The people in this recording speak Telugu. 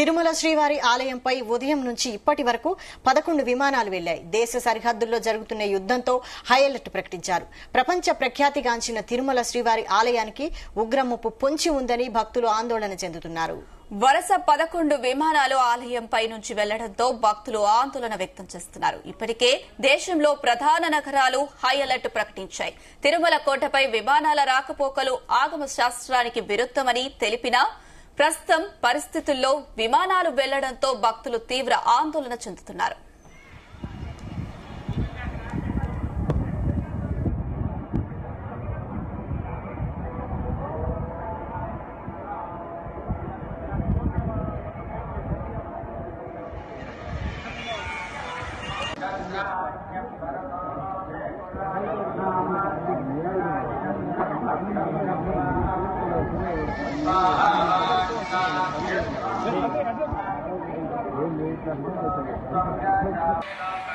తిరుమల శ్రీవారి ఆలయంపై ఉదయం నుంచి ఇప్పటి వరకు 11 విమానాలు వెళ్లాయి. దేశ సరిహద్దుల్లో జరుగుతున్న యుద్దంతో హై అలర్ట్ ప్రకటించారు. ప్రపంచ ప్రఖ్యాతిగాంచిన తిరుమల శ్రీవారి ఆలయానికి ఉగ్రముప్పు పొంచి ఉందని భక్తులు ఆందోళన చెందుతున్నారు. వరుస 11 విమానాలు ఆలయంపై నుంచి వెళ్లడంతో భక్తులు ఆందోళన వ్యక్తం చేస్తున్నారు. ఇప్పటికే దేశంలో ప్రధాన నగరాలు హై అలర్ట్ ప్రకటించాయి. తిరుమల కోటపై విమానాల రాకపోకలు ఆగమ శాస్త్రానికి విరుద్దమని తెలిపినా ప్రస్తుతం పరిస్థితుల్లో విమానాలు వెళ్లడంతో భక్తులు తీవ్ర ఆందోళన చెందుతున్నారు. Gracias.